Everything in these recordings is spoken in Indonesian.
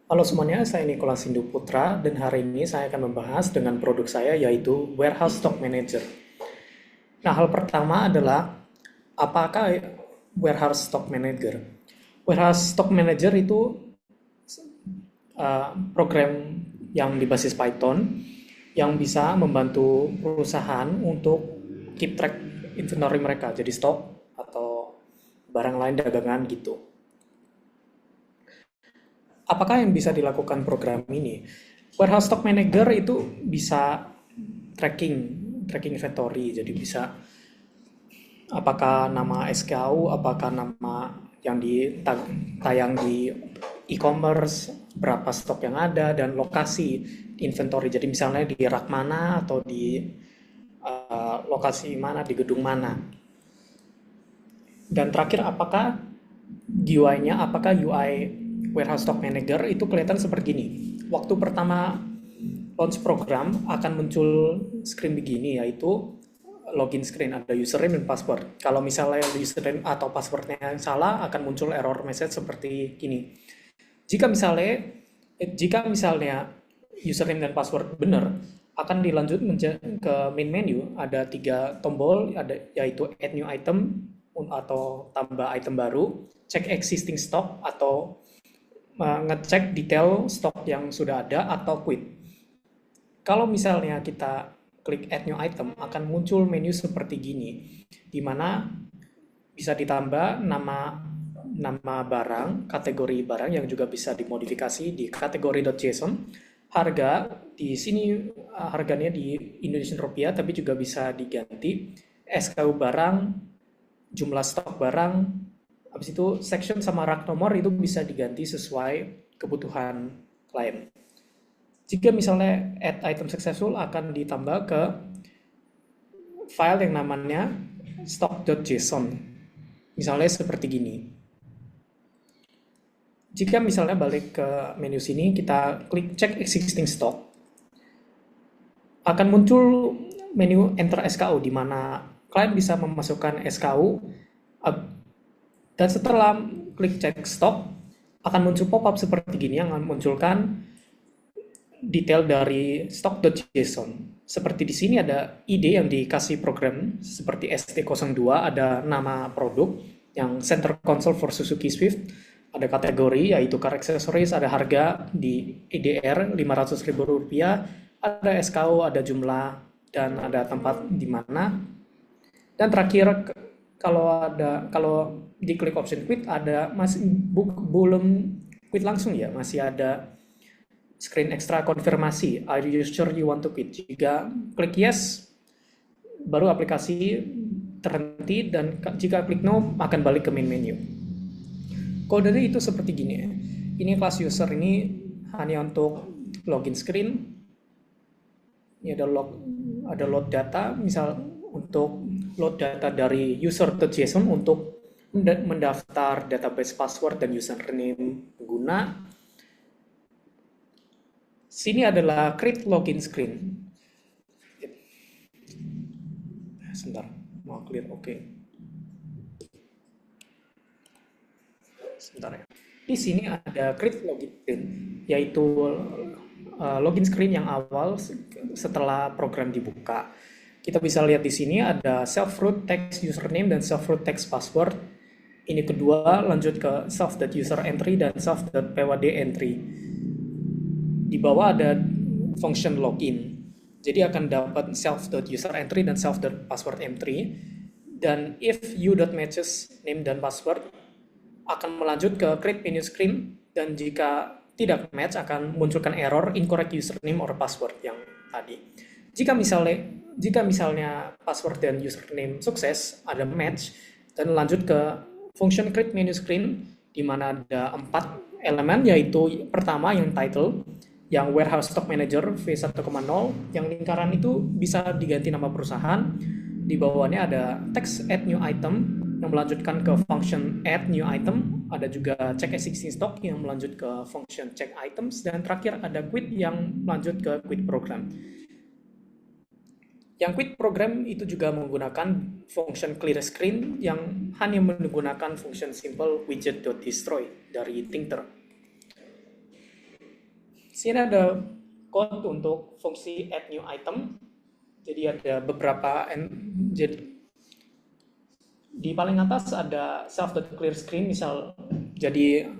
Halo semuanya, saya Nicholas Sindu Putra dan hari ini saya akan membahas dengan produk saya yaitu Warehouse Stock Manager. Nah, hal pertama adalah apakah Warehouse Stock Manager? Warehouse Stock Manager itu program yang berbasis Python yang bisa membantu perusahaan untuk keep track inventory mereka, jadi stok atau barang lain dagangan gitu. Apakah yang bisa dilakukan program ini? Warehouse Stock Manager itu bisa tracking tracking inventory, jadi bisa apakah nama SKU, apakah nama yang tayang di e-commerce, berapa stok yang ada, dan lokasi inventory. Jadi misalnya di rak mana atau di lokasi mana, di gedung mana. Dan terakhir, apakah UI-nya, apakah UI Warehouse Stock Manager itu kelihatan seperti ini. Waktu pertama launch program akan muncul screen begini, yaitu login screen, ada username dan password. Kalau misalnya username atau passwordnya yang salah, akan muncul error message seperti ini. Jika misalnya username dan password benar, akan dilanjut ke main menu. Ada 3 tombol, yaitu add new item atau tambah item baru, check existing stock atau ngecek detail stok yang sudah ada, atau quit. Kalau misalnya kita klik add new item, akan muncul menu seperti gini, di mana bisa ditambah nama barang, kategori barang yang juga bisa dimodifikasi di kategori.json. Harga di sini harganya di Indonesian rupiah, tapi juga bisa diganti SKU barang, jumlah stok barang, habis itu section sama rak nomor itu bisa diganti sesuai kebutuhan klien. Jika misalnya add item successful, akan ditambah ke file yang namanya stock.json. Misalnya seperti gini. Jika misalnya balik ke menu sini, kita klik check existing stock, akan muncul menu enter SKU, di mana klien bisa memasukkan SKU, dan setelah klik check stock, akan muncul pop-up seperti gini yang memunculkan detail dari stock.json. Seperti di sini ada ID yang dikasih program seperti ST02, ada nama produk yang Center Console for Suzuki Swift, ada kategori yaitu car accessories, ada harga di EDR Rp500.000, ada SKU, ada jumlah, dan ada tempat di mana. Dan terakhir, kalau diklik option quit, ada masih belum quit langsung ya, masih ada screen ekstra konfirmasi, are you sure you want to quit? Jika klik yes, baru aplikasi terhenti, dan jika klik no, akan balik ke main menu. Kode itu seperti gini. Ini kelas user, ini hanya untuk login screen. Ini ada load data, misal untuk load data dari user.json untuk mendaftar database password dan username pengguna. Sini adalah create login screen. Sebentar, mau clear, oke. Sebentar ya. Di sini ada create login screen, yaitu login screen yang awal setelah program dibuka. Kita bisa lihat di sini ada self-root text username dan self-root text password. Ini kedua, lanjut ke self.user entry dan self.pwd entry. Di bawah ada function login. Jadi akan dapat self.user entry dan self.password entry. Dan if you.matches name dan password, akan melanjut ke create menu screen, dan jika tidak match akan munculkan error incorrect username or password yang tadi. Jika misalnya password dan username sukses, ada match, dan lanjut ke function create menu screen, di mana ada 4 elemen, yaitu pertama yang title, yang Warehouse Stock Manager V1.0, yang lingkaran itu bisa diganti nama perusahaan. Di bawahnya ada text add new item yang melanjutkan ke function add new item, ada juga check existing stock yang melanjut ke function check items, dan terakhir ada quit yang melanjut ke quit program. Yang quit program itu juga menggunakan function clear screen yang hanya menggunakan function simple widget.destroy dari Tinker. Sini ada code untuk fungsi add new item. Jadi ada beberapa, jadi di paling atas ada self.clear screen, misal jadi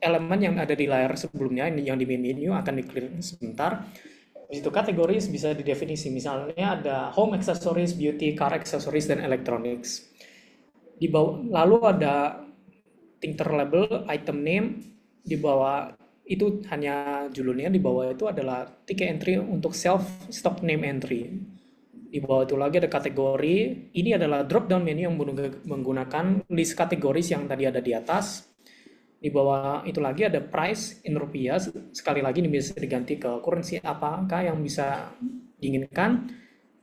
elemen yang ada di layar sebelumnya, yang di main menu akan di clear sebentar. Habis itu kategoris bisa didefinisi, misalnya ada home accessories, beauty, car accessories, dan electronics. Di bawah, lalu ada tinter label, item name, di bawah itu hanya judulnya, di bawah itu adalah ticket entry untuk self stock name entry. Di bawah itu lagi ada kategori, ini adalah drop down menu yang menggunakan list kategoris yang tadi ada di atas. Di bawah itu lagi ada price in rupiah, sekali lagi ini bisa diganti ke currency apakah yang bisa diinginkan.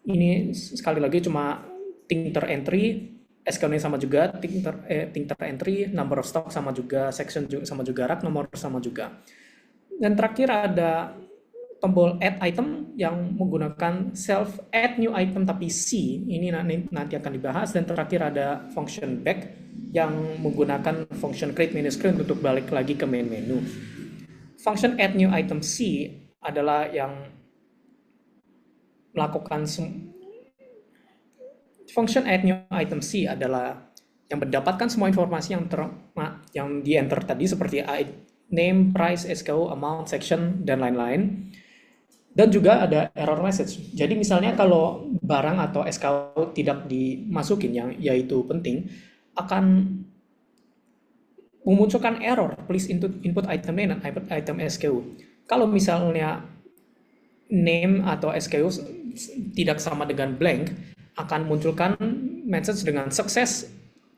Ini sekali lagi cuma tinter entry, SKU-nya sama juga, tinter entry, number of stock sama juga, section sama juga, rak nomor sama juga. Dan terakhir ada tombol add item yang menggunakan self add new item tapi C, ini nanti akan dibahas. Dan terakhir ada function back yang menggunakan function create menu screen untuk balik lagi ke main menu. Function add new item C adalah yang melakukan function add new item C adalah yang mendapatkan semua informasi yang di enter tadi seperti name, price, SKU, amount, section, dan lain-lain. Dan juga ada error message. Jadi misalnya kalau barang atau SKU tidak dimasukin, yang yaitu penting, akan memunculkan error, please input item name dan item SKU. Kalau misalnya name atau SKU tidak sama dengan blank, akan munculkan message dengan success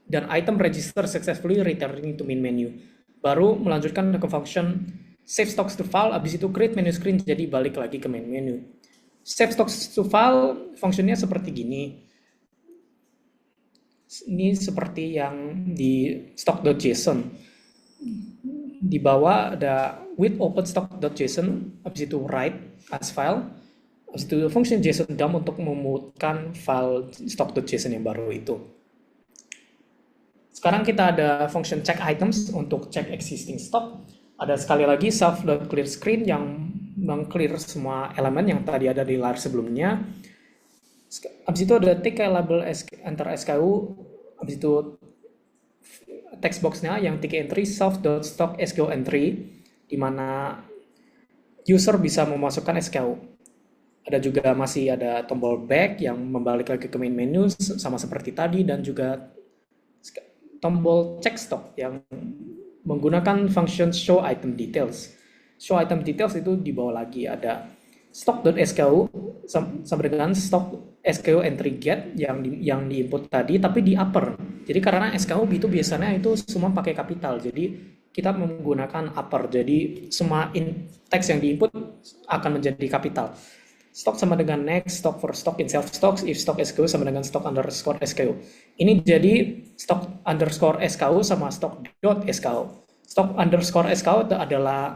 dan item register successfully returning to main menu. Baru melanjutkan ke function save stocks to file, habis itu create menu screen, jadi balik lagi ke main menu. Save stocks to file fungsinya seperti gini. Ini seperti yang di stock.json. Di bawah ada with open stock.json, habis itu write as file, habis itu function json dump untuk memutarkan file stock.json yang baru itu. Sekarang kita ada function check items untuk check existing stock. Ada sekali lagi self.clear screen yang meng-clear semua elemen yang tadi ada di layar sebelumnya. Habis itu ada tick label enter SKU, habis itu text box-nya yang ticket entry self.stock SKU entry, di mana user bisa memasukkan SKU. Ada juga masih ada tombol back yang membalik lagi ke main menu sama seperti tadi, dan juga tombol check stock yang menggunakan function show item details. Show item details itu di bawah lagi ada stock.sku sama dengan stock SKU entry get yang di input tadi, tapi di upper. Jadi karena SKU itu biasanya itu semua pakai kapital, jadi kita menggunakan upper. Jadi semua teks yang di input akan menjadi kapital. Stock sama dengan next, stock for stock in self stocks, if stock SKU sama dengan stock underscore SKU. Ini jadi stock underscore SKU sama stock dot SKU. Stock underscore SKU itu adalah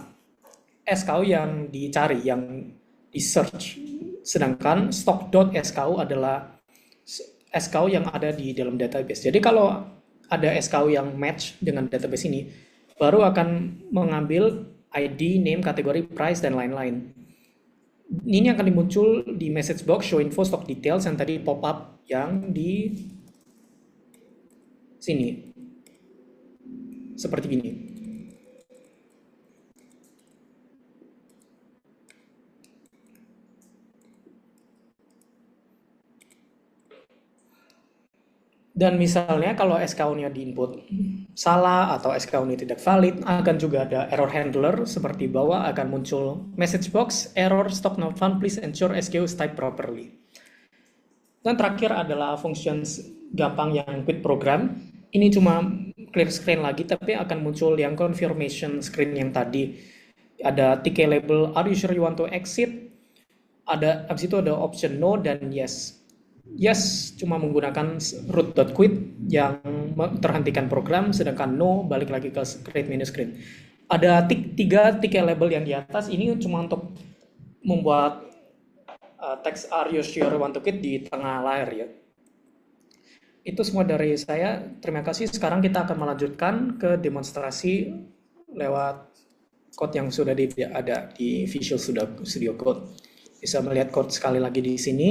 SKU yang dicari, yang di search. Sedangkan stock dot SKU adalah SKU yang ada di dalam database. Jadi kalau ada SKU yang match dengan database ini, baru akan mengambil ID, name, kategori, price, dan lain-lain. Ini akan muncul di message box show info stock details yang tadi pop up yang di sini. Seperti gini. Dan misalnya kalau SKU-nya diinput salah atau SKU-nya tidak valid, akan juga ada error handler seperti bawah, akan muncul message box error stock not found, please ensure SKU is typed properly. Dan terakhir adalah functions gampang yang quit program. Ini cuma clear screen lagi, tapi akan muncul yang confirmation screen yang tadi. Ada ticket label, are you sure you want to exit? Habis itu ada option no dan yes. Yes cuma menggunakan root.quit yang terhentikan program, sedangkan no balik lagi ke create menu screen. Ada tiga ticket label yang di atas, ini cuma untuk membuat teks are you sure you want to quit di tengah layar ya. Itu semua dari saya, terima kasih. Sekarang kita akan melanjutkan ke demonstrasi lewat code yang sudah ada di Visual Studio Code. Bisa melihat code sekali lagi di sini.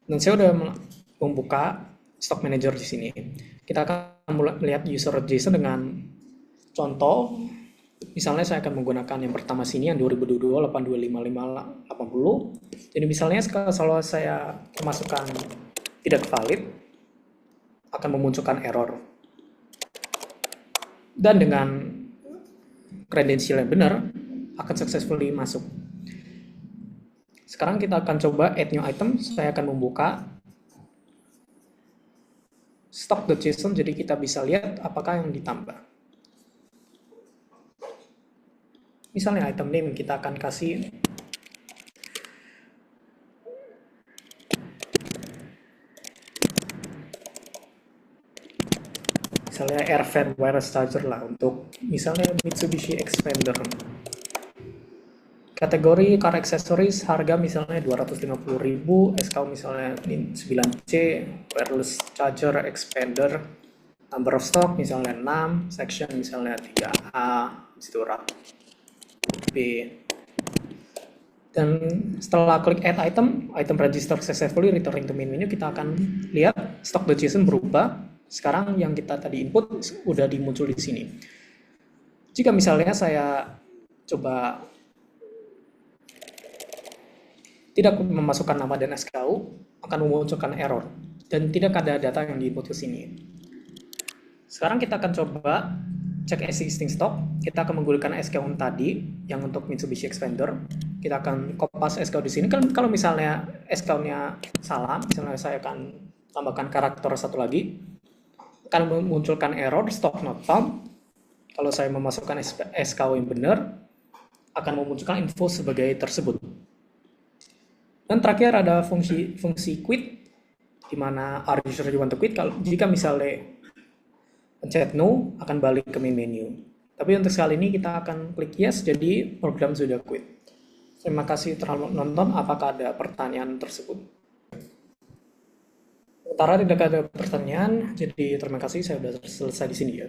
Dan saya sudah membuka Stock Manager di sini. Kita akan melihat user.json dengan contoh. Misalnya saya akan menggunakan yang pertama sini yang 2022 825.580. Jadi misalnya kalau saya memasukkan tidak valid, akan memunculkan error. Dan dengan kredensial yang benar, akan successfully masuk. Sekarang kita akan coba add new item. Saya akan membuka stock.json, jadi kita bisa lihat apakah yang ditambah. Misalnya item name kita akan kasih misalnya Airfan wireless charger lah, untuk misalnya Mitsubishi Xpander. Kategori car accessories, harga misalnya 250.000, SKU misalnya 9C, wireless charger Xpander, number of stock misalnya 6, section misalnya 3A, situ B. Dan setelah klik add item register successfully, returning to main menu, kita akan lihat stock.json berubah. Sekarang yang kita tadi input udah dimuncul di sini. Jika misalnya saya coba tidak memasukkan nama dan SKU, akan memunculkan error dan tidak ada data yang diinput ke sini. Sekarang kita akan coba cek existing stock. Kita akan menggunakan SKU tadi yang untuk Mitsubishi Xpander. Kita akan copy SKU di sini. Kalau misalnya SKU-nya salah, misalnya saya akan tambahkan karakter satu lagi, akan memunculkan error stock not found. Kalau saya memasukkan SKU yang benar, akan memunculkan info sebagai tersebut. Dan terakhir ada fungsi quit, di mana are you sure you want to quit? Jika misalnya pencet no, akan balik ke main menu. Tapi untuk sekali ini kita akan klik yes, jadi program sudah quit. Terima kasih telah menonton. Apakah ada pertanyaan tersebut? Sementara tidak ada pertanyaan, jadi terima kasih, saya sudah selesai di sini ya.